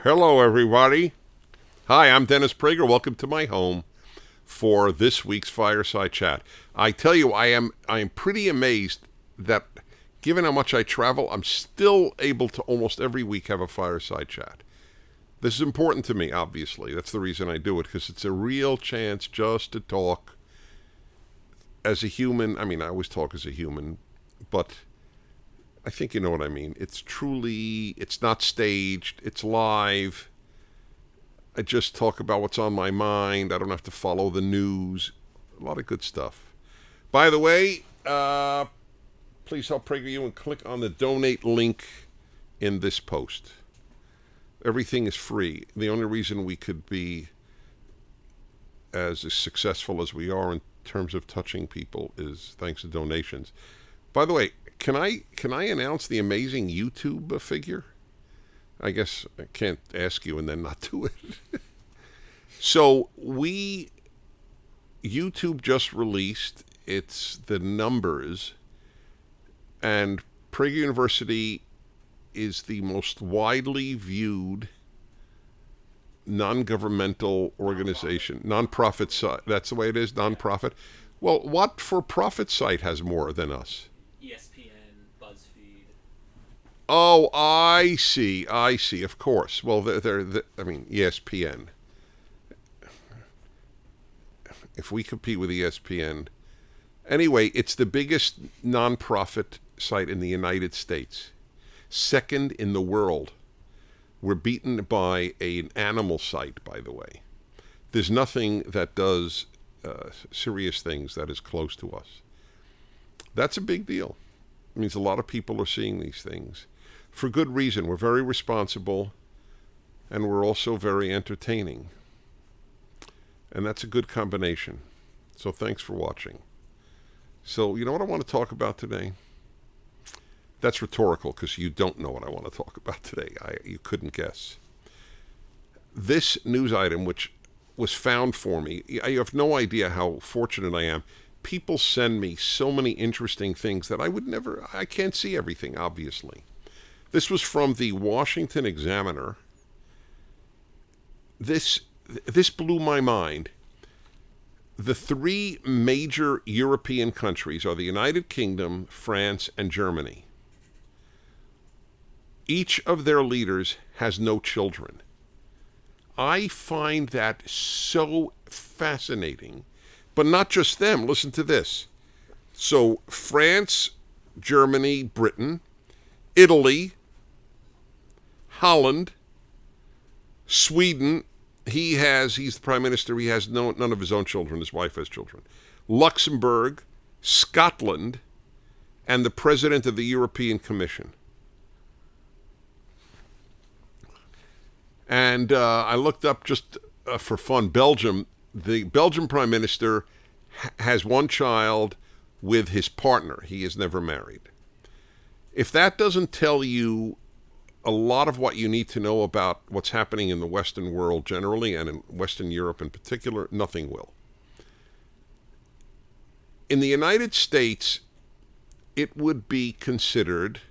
Hello, everybody. Hi, I'm Dennis Prager. Welcome to my home for this week's Fireside Chat. I tell you, I am pretty amazed that given how much I travel, I'm still able to almost every week have a Fireside Chat. This is important to me, obviously. That's the reason I do it, because it's a real chance just to talk as a human. I mean, I always talk as a human, but I think you know what I mean. It's not staged, it's live. I just talk about what's on my mind. I don't have to follow the news. A lot of good stuff. By the way, please help PragerU and click on the donate link in this post. Everything is free. The only reason we could be as successful as we are in terms of touching people is thanks to donations. By the way, Can I announce the amazing YouTube figure? I guess I can't ask you and then not do it. So YouTube just released the numbers, and Prager University is the most widely viewed non-governmental organization, non-profit site. That's the way it is, non-profit. Well, what for-profit site has more than us? Oh, I see. Of course. Well, ESPN. If we compete with ESPN, anyway, it's the biggest nonprofit site in the United States, second in the world. We're beaten by an animal site, by the way. There's nothing that does serious things that is close to us. That's a big deal. It means a lot of people are seeing these things. For good reason. We're very responsible, and we're also very entertaining. And that's a good combination. So thanks for watching. So you know what I want to talk about today? That's rhetorical, because you don't know what I want to talk about today. You couldn't guess. This news item, which was found for me, you have no idea how fortunate I am. People send me so many interesting things that I can't see everything, obviously. This was from the Washington Examiner. This blew my mind. The three major European countries are the United Kingdom, France, and Germany. Each of their leaders has no children. I find that so fascinating. But not just them. Listen to this. So France, Germany, Britain, Italy, Holland, Sweden, he's the prime minister, he has none of his own children, his wife has children. Luxembourg, Scotland, and the president of the European Commission. And I looked up just for fun, Belgium. The Belgian prime minister has one child with his partner. He is never married. If that doesn't tell you a lot of what you need to know about what's happening in the Western world generally and in Western Europe in particular, nothing will. In the United States, it would be considered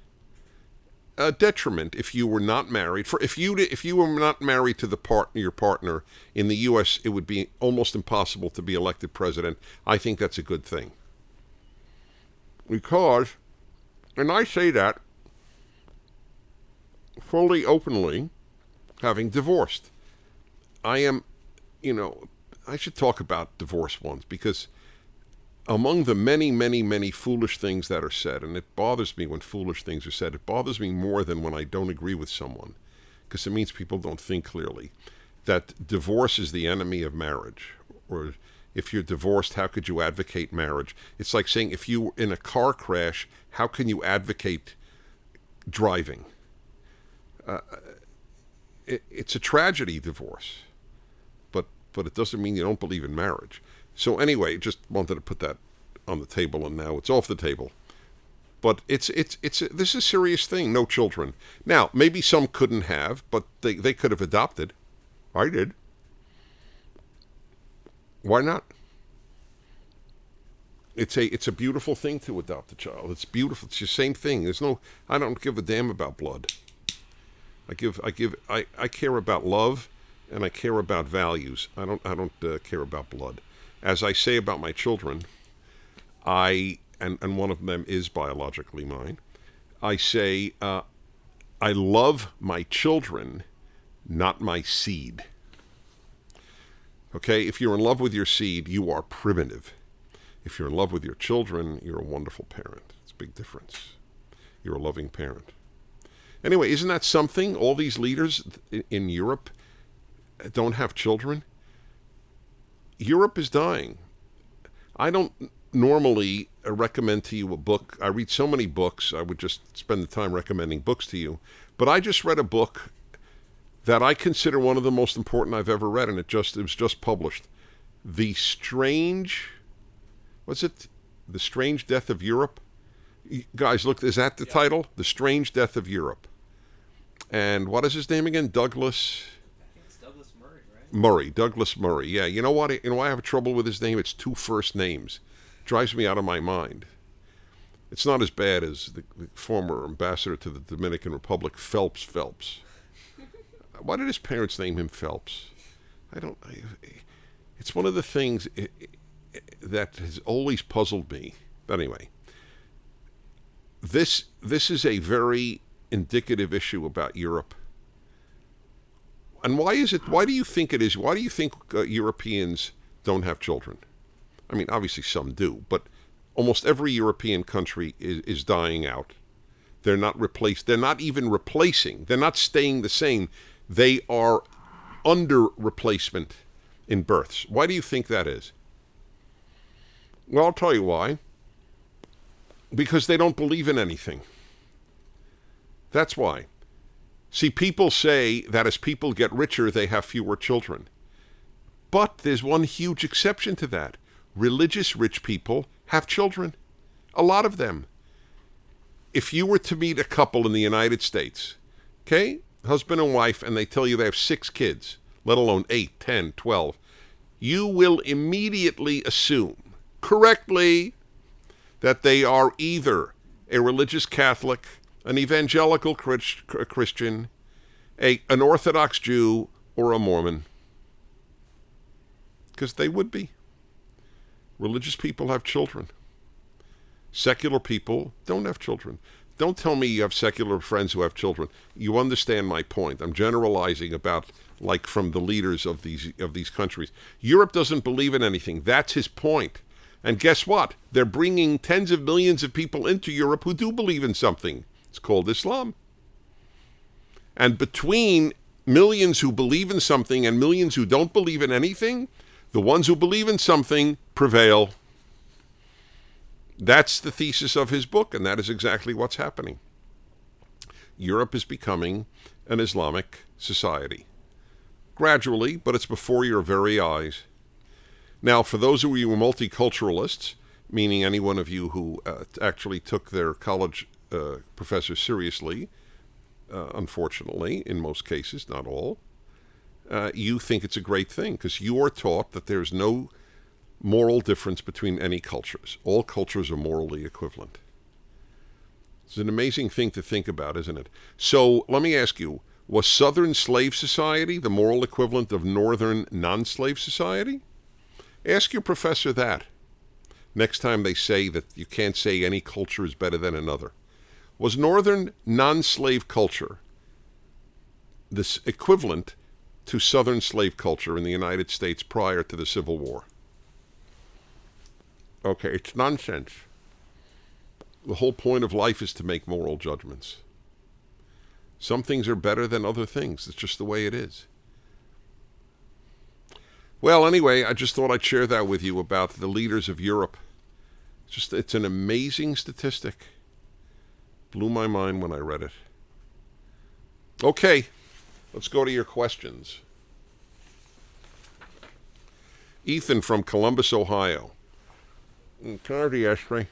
a detriment if you were not married. If you were not married to your partner in the U.S., it would be almost impossible to be elected president. I think that's a good thing. Because, and I say that fully openly, having divorced. I am, I should talk about divorce once, because among the many, many, many foolish things that are said, and it bothers me when foolish things are said, it bothers me more than when I don't agree with someone, because it means people don't think clearly, that divorce is the enemy of marriage, or if you're divorced, how could you advocate marriage? It's like saying if you were in a car crash, how can you advocate driving? It's a tragedy, divorce, but it doesn't mean you don't believe in marriage. So anyway, just wanted to put that on the table, and now it's off the table. But this is a serious thing. No children. Now, maybe some couldn't have, but they could have adopted. I did. Why not? It's a beautiful thing to adopt a child. It's beautiful. It's the same thing. I don't give a damn about blood. I care about love, and I care about values. I don't care about blood. As I say about my children, and one of them is biologically mine. I say I love my children, not my seed. Okay, if you're in love with your seed, you are primitive. If you're in love with your children, you're a wonderful parent. It's a big difference. You're a loving parent. Anyway, isn't that something? All these leaders in Europe don't have children. Europe is dying. I don't normally recommend to you a book. I read so many books, I would just spend the time recommending books to you. But I just read a book that I consider one of the most important I've ever read, and it was just published. The Strange Death of Europe? Guys, look, is that the title? The Strange Death of Europe. And what is his name again? Douglas... I think it's Douglas Murray, right? Douglas Murray. Yeah, you know what? I have trouble with his name. It's two first names. Drives me out of my mind. It's not as bad as the former ambassador to the Dominican Republic, Phelps. Why did his parents name him Phelps? It's one of the things that has always puzzled me. But anyway, this is a very indicative issue about Europe. And why is it? Why do you think it is? Why do you think Europeans don't have children? I mean, obviously some do, but almost every European country is dying out. They're not replaced. They're not even replacing. They're not staying the same. They are under replacement in births. Why do you think that is? Well, I'll tell you why. Because they don't believe in anything. That's why. See, people say that as people get richer, they have fewer children. But there's one huge exception to that. Religious rich people have children. A lot of them. If you were to meet a couple in the United States, okay, husband and wife, and they tell you they have 6 kids, let alone 8, 10, 12, you will immediately assume, correctly, that they are either a religious Catholic, an evangelical Christian, an Orthodox Jew, or a Mormon. Because they would be. Religious people have children. Secular people don't have children. Don't tell me you have secular friends who have children. You understand my point. I'm generalizing about, like, from the leaders of these countries. Europe doesn't believe in anything. That's his point. And guess what? They're bringing tens of millions of people into Europe who do believe in something. It's called Islam. And between millions who believe in something and millions who don't believe in anything, the ones who believe in something prevail. That's the thesis of his book, and that is exactly what's happening. Europe is becoming an Islamic society. Gradually, but it's before your very eyes. Now, for those of you who are multiculturalists, meaning any one of you who actually took their college professor seriously, unfortunately, in most cases, not all, you think it's a great thing because you are taught that there's no moral difference between any cultures. All cultures are morally equivalent. It's an amazing thing to think about, isn't it? So let me ask you, was Southern slave society the moral equivalent of Northern non-slave society? Ask your professor that next time they say that you can't say any culture is better than another. Was Northern non-slave culture this equivalent to Southern slave culture in the United States prior to the Civil War? Okay, it's nonsense. The whole point of life is to make moral judgments. Some things are better than other things. It's just the way it is. Well, anyway, I just thought I'd share that with you about the leaders of Europe. It's an amazing statistic. Blew my mind when I read it. Okay, let's go to your questions. Ethan from Columbus, Ohio. Ethan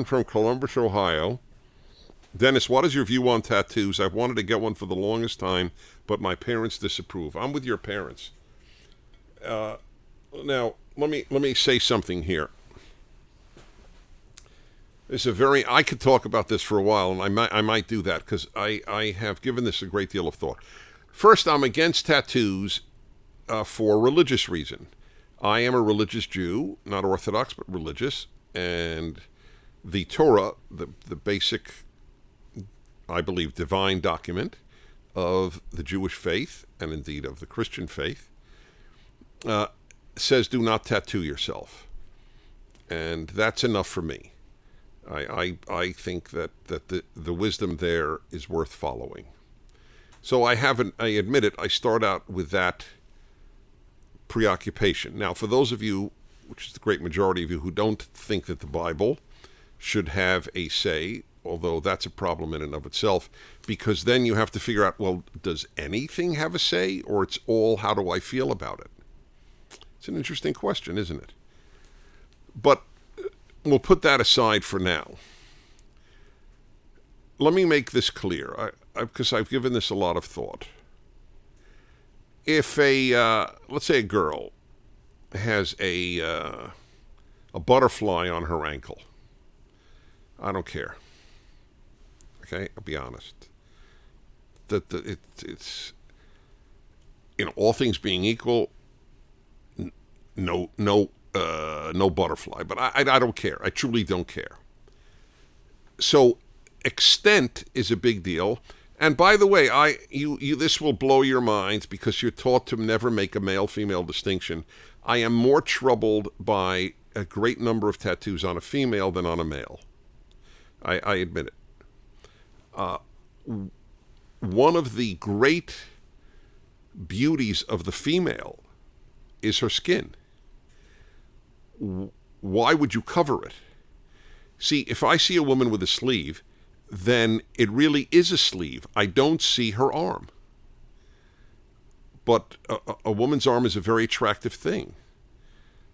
from Columbus, Ohio. Dennis, what is your view on tattoos? I've wanted to get one for the longest time, but my parents disapprove. I'm with your parents. Now, let me say something here. It's a very. I could talk about this for a while, and I might do that because I have given this a great deal of thought. First, I'm against tattoos for religious reason. I am a religious Jew, not Orthodox, but religious, and the Torah, the basic, I believe, divine document of the Jewish faith and indeed of the Christian faith, says do not tattoo yourself, and that's enough for me. I think that the wisdom there is worth following. So I admit it, I start out with that preoccupation. Now, for those of you, which is the great majority of you, who don't think that the Bible should have a say, although that's a problem in and of itself, because then you have to figure out, well, does anything have a say, or it's all how do I feel about it? It's an interesting question, isn't it? But we'll put that aside for now. Let me make this clear, because I've given this a lot of thought. If let's say a girl has a butterfly on her ankle, I don't care. Okay, I'll be honest. It's all things being equal, no butterfly. But I don't care. I truly don't care. So extent is a big deal. And by the way, this will blow your minds because you're taught to never make a male-female distinction. I am more troubled by a great number of tattoos on a female than on a male. I admit it. One of the great beauties of the female is her skin. Why would you cover it? See, if I see a woman with a sleeve, then it really is a sleeve. I don't see her arm. But a woman's arm is a very attractive thing.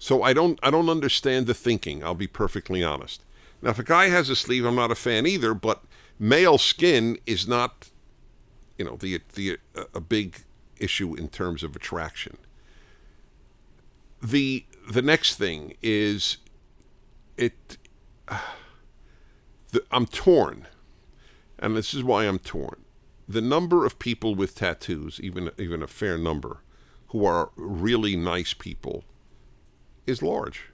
So I don't understand the thinking, I'll be perfectly honest. Now, if a guy has a sleeve, I'm not a fan either, but male skin is not, a big issue in terms of attraction. The next thing is I'm torn. And this is why I'm torn. The number of people with tattoos, even a fair number, who are really nice people, is large.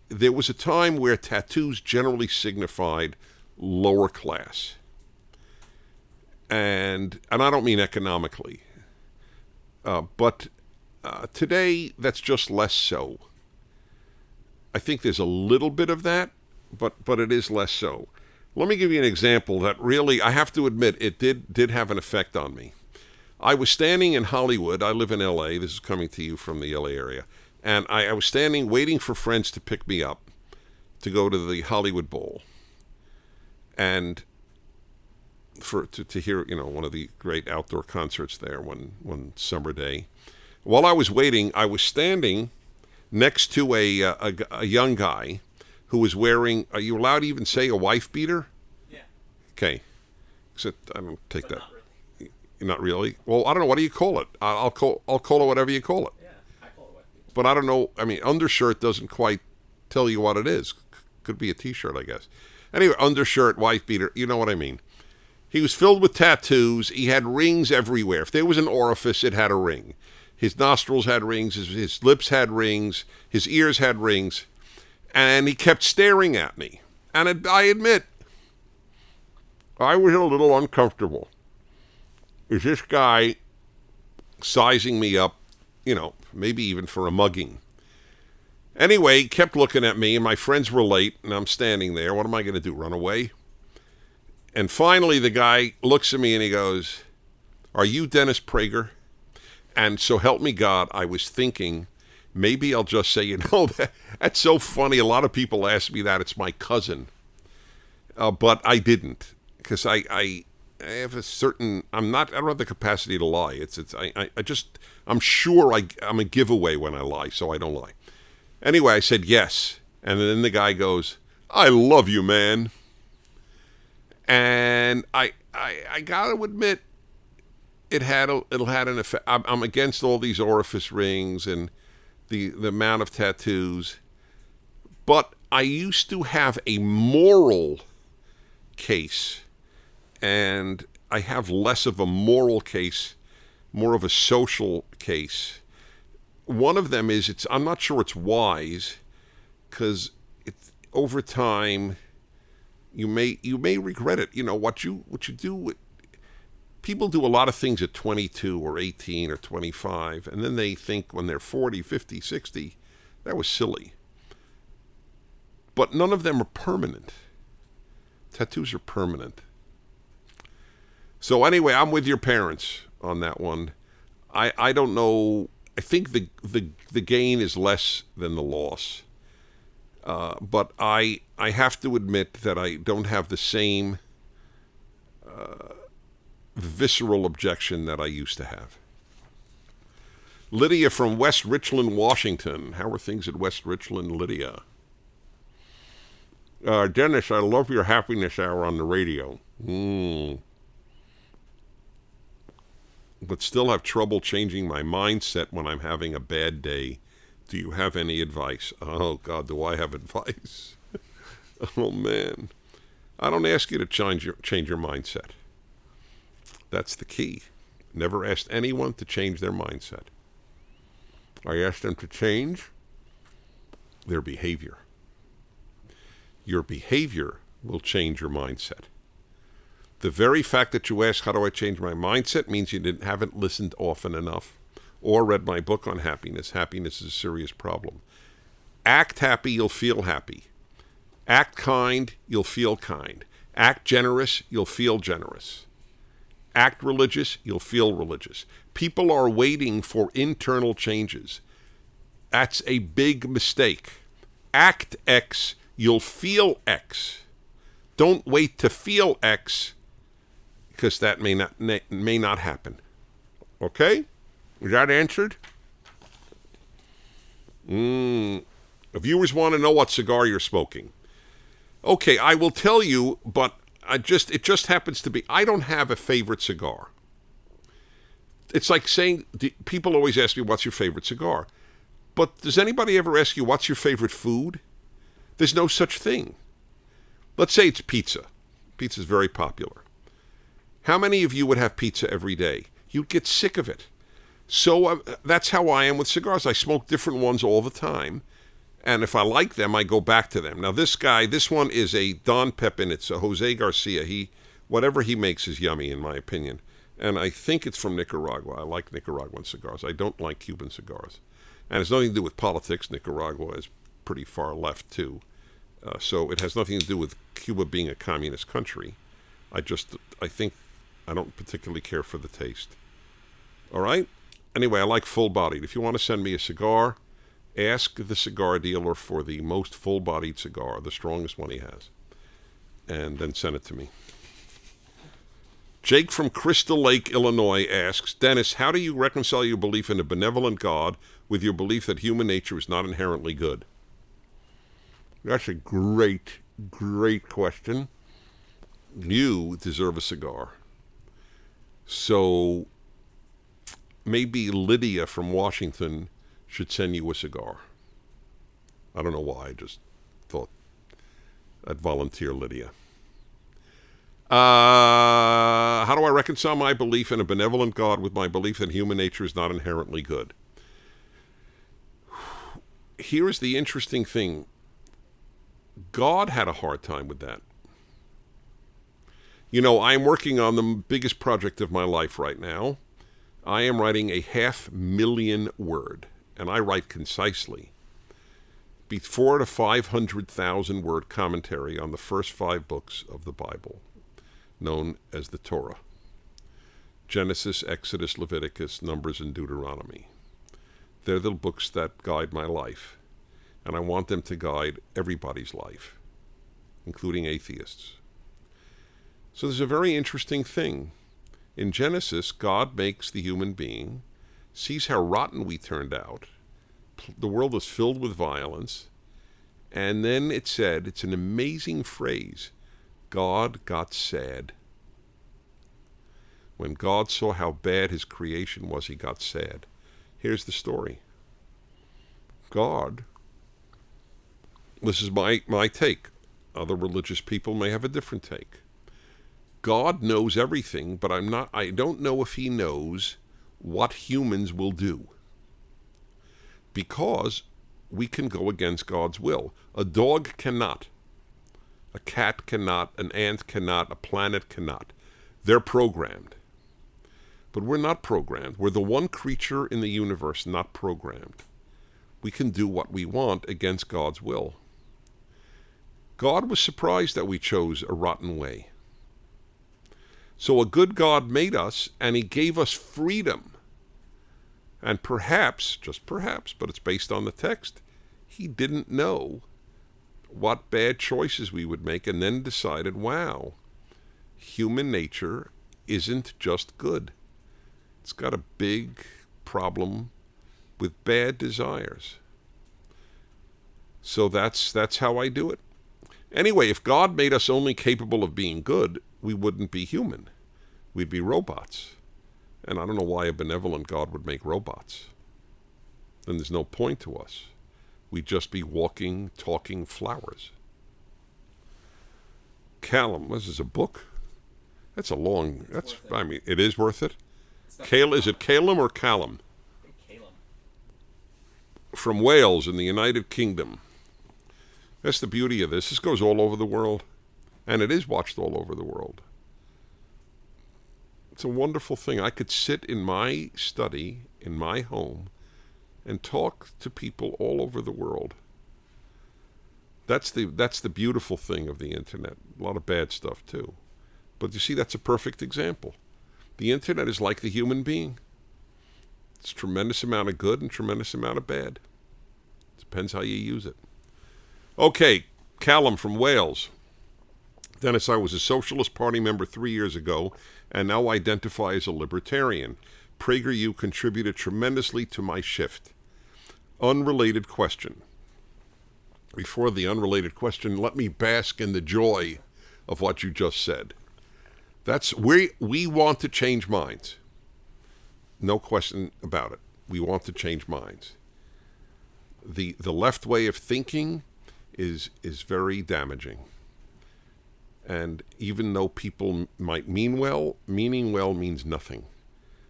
There was a time where tattoos generally signified lower class. And I don't mean economically. But today, that's just less so. I think there's a little bit of that, but it is less so. Let me give you an example that really, I have to admit, it did have an effect on me. I was standing in Hollywood. I live in L.A. This is coming to you from the L.A. area. And I was standing waiting for friends to pick me up to go to the Hollywood Bowl. And to hear, one of the great outdoor concerts there one summer day. While I was waiting, I was standing next to a young guy who was wearing, are you allowed to even say a wife beater? Yeah. Okay. I don't take But that. not really. Not really? Well, I don't know. What do you call it? I'll call it whatever you call it. Yeah, I call it wife beater. But I don't know. I mean, undershirt doesn't quite tell you what it is. Could be a T-shirt, I guess. Anyway, undershirt, wife beater, you know what I mean. He was filled with tattoos. He had rings everywhere. If there was an orifice, it had a ring. His nostrils had rings. His lips had rings. His ears had rings. And he kept staring at me. And I admit, I was a little uncomfortable. Is this guy sizing me up, maybe even for a mugging? Anyway, he kept looking at me, and my friends were late, and I'm standing there. What am I going to do, run away? And finally, the guy looks at me, and he goes, "Are you Dennis Prager?" And so help me God, I was thinking, maybe I'll just say, that's so funny. A lot of people ask me that. It's my cousin. But I didn't, because I have a certain, I don't have the capacity to lie. I'm sure I'm a giveaway when I lie, so I don't lie. Anyway, I said yes. And then the guy goes, "I love you, man." And I got to admit, it had an effect. I'm against all these orifice rings and the amount of tattoos. But I used to have a moral case, and I have less of a moral case, more of a social case. One of them is I'm not sure it's wise, because over time you may regret it. You know what you do. People do a lot of things at 22 or 18 or 25, and then they think when they're 40, 50, 60, that was silly. But none of them are permanent. Tattoos are permanent. So anyway, I'm with your parents on that one. I don't know. I think the gain is less than the loss. But I have to admit that I don't have the same visceral objection that I used to have. Lydia from West Richland, Washington. How are things at West Richland, Lydia? Dennis, I love your happiness hour on the radio. But still have trouble changing my mindset when I'm having a bad day. Do you have any advice? Oh, God, do I have advice? Oh, man. I don't ask you to change your mindset. That's the key. Never asked anyone to change their mindset. I asked them to change their behavior. Your behavior will change your mindset. The very fact that you ask, how do I change my mindset, means you haven't listened often enough or read my book on happiness. Happiness is a serious problem. Act happy, you'll feel happy. Act kind, you'll feel kind. Act generous, you'll feel generous. Act religious, you'll feel religious. People are waiting for internal changes. That's a big mistake. Act X, you'll feel X. Don't wait to feel X, because that may not happen. Okay? Is that answered? Viewers want to know what cigar you're smoking. Okay, I will tell you, but it just happens to be, I don't have a favorite cigar. It's like saying, people always ask me, what's your favorite cigar? But does anybody ever ask you, what's your favorite food? There's no such thing. Let's say it's pizza. Pizza's very popular. How many of you would have pizza every day? You'd get sick of it. So that's how I am with cigars. I smoke different ones all the time. And if I like them, I go back to them. Now, this one is a Don Pepin. It's a Jose Garcia. Whatever he makes is yummy, in my opinion. And I think it's from Nicaragua. I like Nicaraguan cigars. I don't like Cuban cigars. And it's nothing to do with politics. Nicaragua is pretty far left, too. So it has nothing to do with Cuba being a communist country. I think I don't particularly care for the taste. All right? Anyway, I like full-bodied. If you want to send me a cigar, ask the cigar dealer for the most full-bodied cigar, the strongest one he has, and then send it to me. Jake from Crystal Lake, Illinois asks, Dennis, how do you reconcile your belief in a benevolent God with your belief that human nature is not inherently good? That's a great, great question. You deserve a cigar. So maybe Lydia from Washington should send you a cigar. I don't know why. I just thought I'd volunteer Lydia. How do I reconcile my belief in a benevolent God with my belief that human nature is not inherently good? Here's the interesting thing. God had a hard time with that. You know, I'm working on the biggest project of my life right now. I am writing a 500,000 word, and I write concisely, 400,000 to 500,000 word commentary on the first 5 books of the Bible, known as the Torah. Genesis, Exodus, Leviticus, Numbers, and Deuteronomy. They're the books that guide my life, and I want them to guide everybody's life, including atheists. So there's a very interesting thing. In Genesis, God makes the human being, sees how rotten we turned out. The world is filled with violence. And then it said, it's an amazing phrase, God got sad. When God saw how bad his creation was, he got sad. Here's the story. God This is my take. Other religious people may have a different take. God knows everything, but I don't know if he knows what humans will do. Because we can go against God's will. A dog cannot. A cat cannot. An ant cannot. A planet cannot. They're programmed. But we're not programmed. We're the one creature in the universe not programmed. We can do what we want against God's will. God was surprised that we chose a rotten way. So a good God made us, and he gave us freedom. And perhaps, just perhaps, but it's based on the text, he didn't know what bad choices we would make, and then decided, wow, human nature isn't just good. It's got a big problem with bad desires. So that's how I do it. Anyway, if God made us only capable of being good, we wouldn't be human. We'd be robots. And I don't know why a benevolent God would make robots. Then there's no point to us. We'd just be walking, talking flowers. Callum, this is a book? That's a long, it is worth it? Is it Calum or Callum? Calum. From Wales in the United Kingdom. That's the beauty of this. This goes all over the world. And it is watched all over the world. It's a wonderful thing. I could sit in my study, in my home, and talk to people all over the world. That's the beautiful thing of the internet. A lot of bad stuff too. But you see, that's a perfect example. The internet is like the human being. It's a tremendous amount of good and tremendous amount of bad. Depends how you use it. Okay, Callum from Wales. Dennis, I was a Socialist Party member 3 years ago and now identify as a libertarian. PragerU contributed tremendously to my shift. Unrelated question. Before the unrelated question, let me bask in the joy of what you just said. That's we want to change minds. No question about it. We want to change minds. The left way of thinking is very damaging. And even though people might mean well, meaning well means nothing.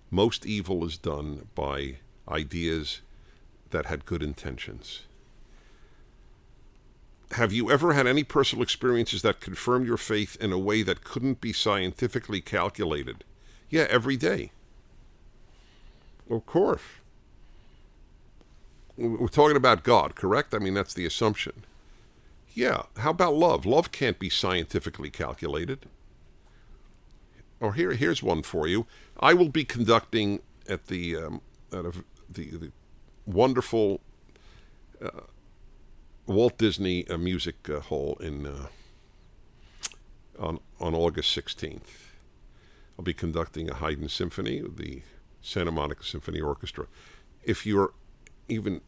Most evil is done by ideas that had good intentions. Have you ever had any personal experiences that confirmed your faith in a way that couldn't be scientifically calculated? Yeah, every day. Of course. We're talking about God, correct? I mean, that's the assumption. Yeah, how about love? Love can't be scientifically calculated. Or here's one for you. I will be conducting at the wonderful Walt Disney Music Hall on August 16th. I'll be conducting a Haydn Symphony with the Santa Monica Symphony Orchestra. If you're even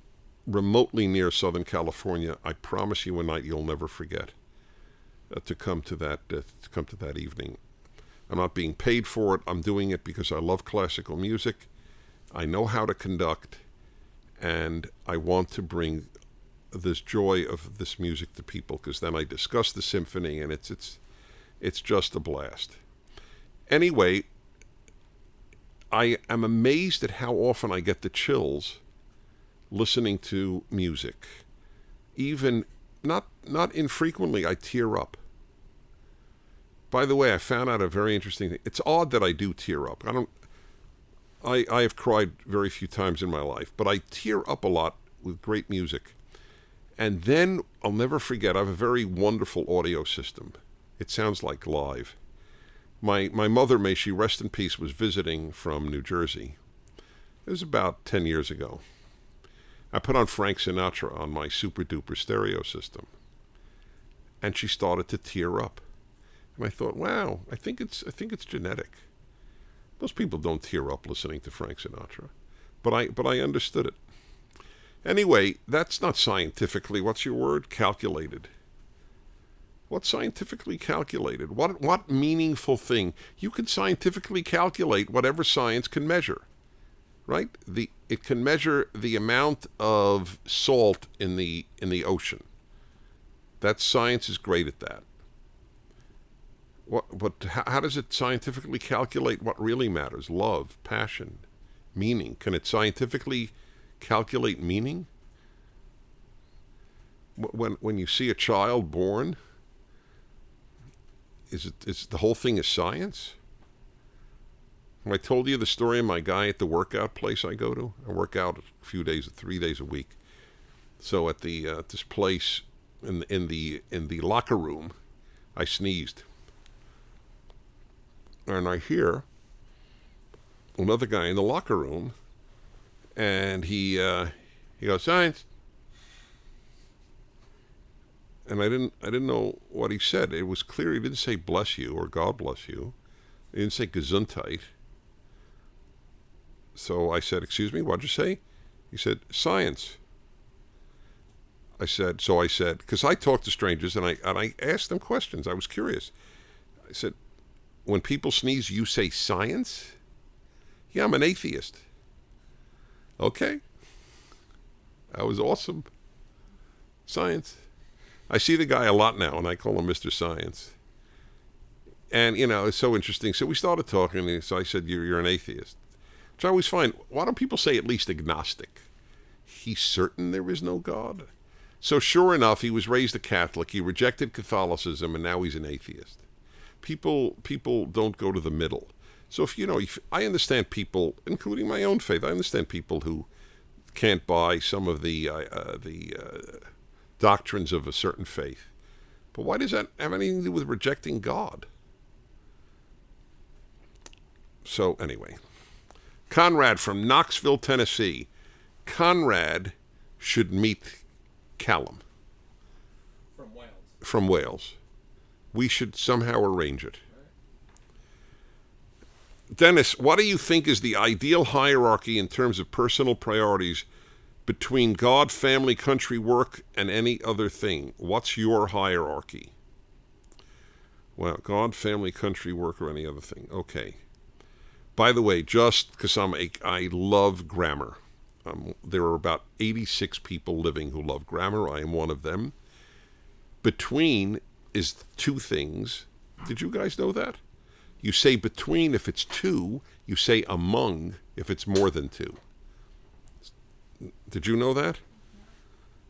remotely near Southern California, I promise you a night you'll never forget to come to that evening. I'm not being paid for it. I'm doing it because I love classical music. I know how to conduct, and I want to bring this joy of this music to people, because then I discuss the symphony, and it's just a blast. Anyway, I am amazed at how often I get the chills listening to music. Even not infrequently, I tear up. By the way, I found out a very interesting thing. It's odd that I do tear up. I have cried very few times in my life, but I tear up a lot with great music. And then I'll never forget, I have a very wonderful audio system. It sounds like live. My mother, may she rest in peace, was visiting from New Jersey. It was about 10 years ago. I put on Frank Sinatra on my super duper stereo system, and she started to tear up. And I thought, wow, I think it's genetic. Most people don't tear up listening to Frank Sinatra, but I understood it. Anyway, that's not scientifically, what's your word? Calculated. What's scientifically calculated? What meaningful thing? You can scientifically calculate whatever science can measure, right? It can measure the amount of salt in the ocean. That science is great at that. But how does it scientifically calculate what really matters? Love, passion, meaning. Can it scientifically calculate meaning? When you see a child born, is the whole thing is science? I told you the story of my guy at the workout place I go to. I work out a few days, 3 days a week. So at the this place in the locker room, I sneezed, and I hear another guy in the locker room, and he goes, "Science." And I didn't know what he said. It was clear he didn't say "bless you" or "God bless you." He didn't say "Gesundheit." So I said, "Excuse me, what'd you say?" He said, "Science." I said, because I talk to strangers and I asked them questions. I was curious. I said, "When people sneeze, you say science?" "Yeah, I'm an atheist." Okay. That was awesome. Science. I see the guy a lot now, and I call him Mr. Science. And, it's so interesting. So we started talking, and so I said, you're an atheist. Which I always find, why don't people say at least agnostic? He's certain there is no God? So sure enough, he was raised a Catholic. He rejected Catholicism, and now he's an atheist. People don't go to the middle. So if I understand people, including my own faith, I understand people who can't buy some of the doctrines of a certain faith. But why does that have anything to do with rejecting God? So anyway, Conrad from Knoxville, Tennessee. Conrad should meet Callum. From Wales. We should somehow arrange it. Dennis, what do you think is the ideal hierarchy in terms of personal priorities between God, family, country, work, and any other thing? What's your hierarchy? Well, God, family, country, work, or any other thing. Okay. By the way, just because I love grammar. There are about 86 people living who love grammar. I am one of them. Between is two things. Did you guys know that? You say between if it's two. You say among if it's more than two. Did you know that?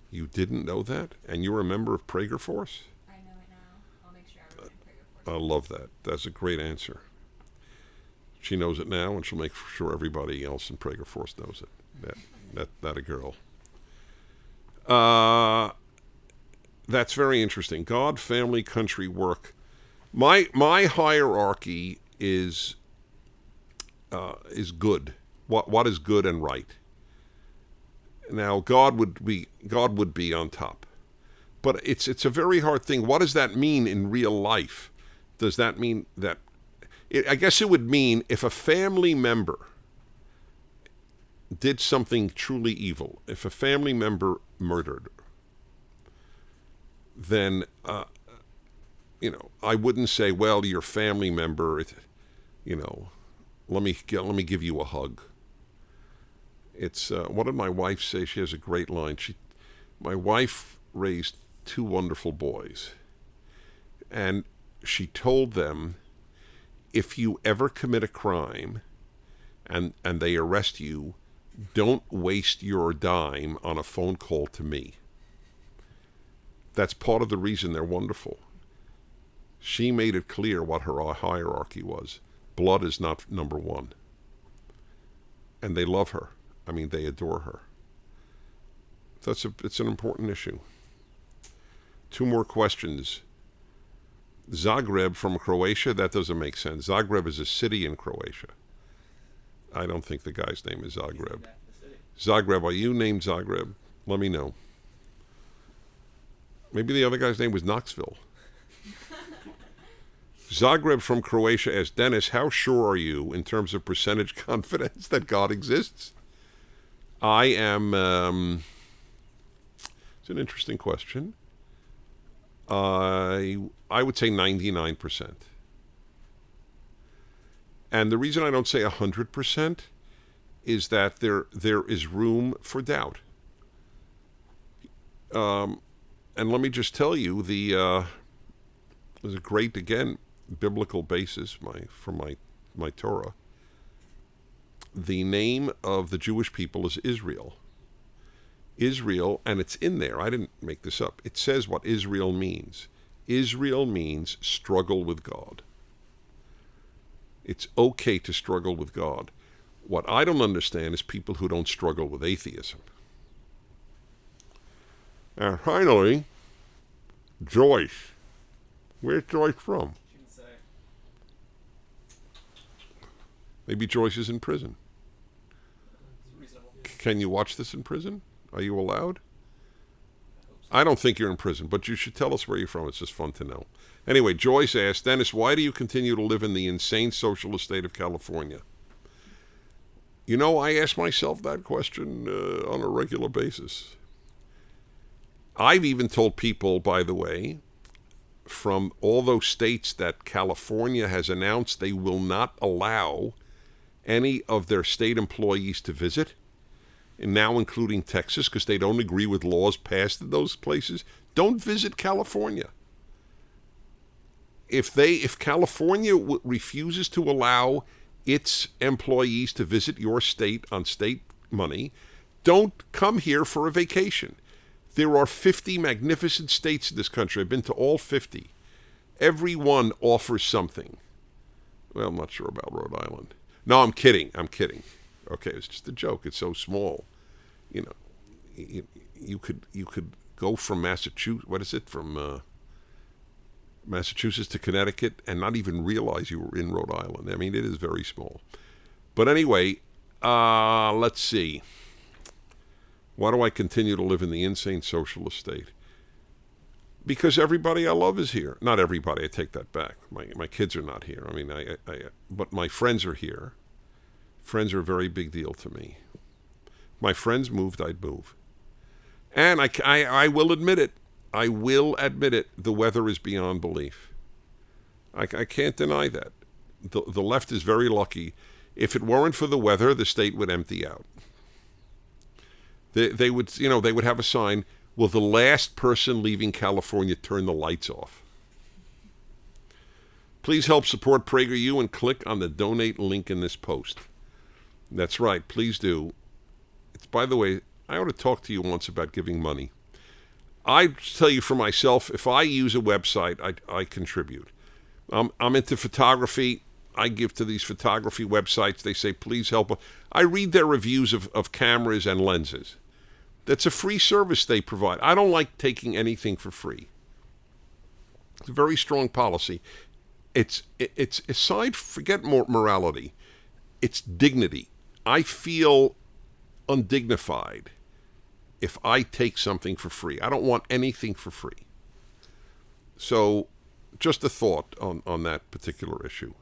You didn't know that? And you're a member of Prager Force? I know it now. I'll make sure everyone in Prager Force. I love that. That's a great answer. She knows it now, and she'll make sure everybody else in Prager Force knows it. That a girl. That's very interesting. God, family, country, work. My hierarchy is good. What is good and right? Now God would be on top, but it's a very hard thing. What does that mean in real life? Does that mean that? I guess it would mean if a family member did something truly evil, if a family member murdered, then I wouldn't say, well, your family member, let me give you a hug. It's what did my wife say? She has a great line. My wife raised two wonderful boys, and she told them, if you ever commit a crime and they arrest you, don't waste your dime on a phone call to me. That's part of the reason they're wonderful. She made it clear what her hierarchy was. Blood is not number one. And they love her. I mean, they adore her. It's an important issue. Two more questions. Zagreb from Croatia, that doesn't make sense. Zagreb is a city in Croatia. I don't think the guy's name is Zagreb. Zagreb, are you named Zagreb? Let me know. Maybe the other guy's name was Knoxville. Zagreb from Croatia asks, Dennis, how sure are you in terms of percentage confidence that God exists? I am, it's an interesting question. I would say 99%. And the reason I don't say 100% is that there is room for doubt. And let me just tell you, there's a great, again, biblical basis for my Torah. The name of the Jewish people is Israel. Israel, and it's in there. I didn't make this up. It says what Israel means. Israel means struggle with God. It's okay to struggle with God. What I don't understand is people who don't struggle with atheism. And finally, Joyce. Where's Joyce from? She didn't say. Maybe Joyce is in prison. It's reasonable. Can you watch this in prison? Are you allowed? I don't think you're in prison, but you should tell us where you're from. It's just fun to know. Anyway, Joyce asked, Dennis, why do you continue to live in the insane socialist state of California? You know, I ask myself that question on a regular basis. I've even told people, by the way, from all those states that California has announced they will not allow any of their state employees to visit, and now including Texas, because they don't agree with laws passed in those places, don't visit California. If California refuses to allow its employees to visit your state on state money, don't come here for a vacation. There are 50 magnificent states in this country. I've been to all 50. Every one offers something. Well, I'm not sure about Rhode Island. No, I'm kidding. Okay, it's just a joke. It's so small. You know, you could go from Massachusetts. What is it? From Massachusetts to Connecticut and not even realize you were in Rhode Island. I mean, it is very small. But anyway, let's see. Why do I continue to live in the insane socialist state? Because everybody I love is here. Not everybody. I take that back. My kids are not here. I mean, but my friends are here. Friends are a very big deal to me. If my friends moved, I'd move. And I will admit it. I will admit it. The weather is beyond belief. I can't deny that. The left is very lucky. If it weren't for the weather, the state would empty out. They would have a sign, will the last person leaving California turn the lights off? Please help support PragerU and click on the donate link in this post. That's right, please do. By the way, I ought to talk to you once about giving money. I tell you for myself, if I use a website, I contribute. I'm into photography. I give to these photography websites. They say, please help. I read their reviews of cameras and lenses. That's a free service they provide. I don't like taking anything for free. It's a very strong policy. It's aside, forget morality. It's dignity. I feel undignified if I take something for free. I don't want anything for free. So just a thought on that particular issue.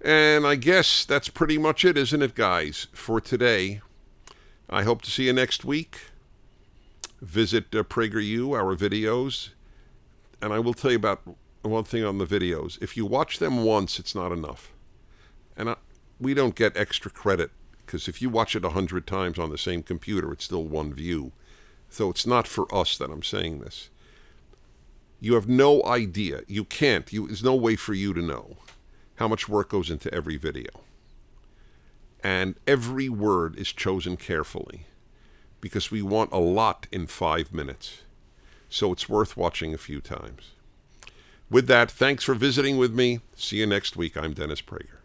And I guess that's pretty much it, isn't it, guys, for today. I hope to see you next week. Visit PragerU, our videos. And I will tell you about one thing on the videos. If you watch them once, it's not enough. And we don't get extra credit, because if you watch it 100 times on the same computer, it's still one view. So it's not for us that I'm saying this. You have no idea. You can't. There's no way for you to know how much work goes into every video. And every word is chosen carefully because we want a lot in 5 minutes. So it's worth watching a few times. With that, thanks for visiting with me. See you next week. I'm Dennis Prager.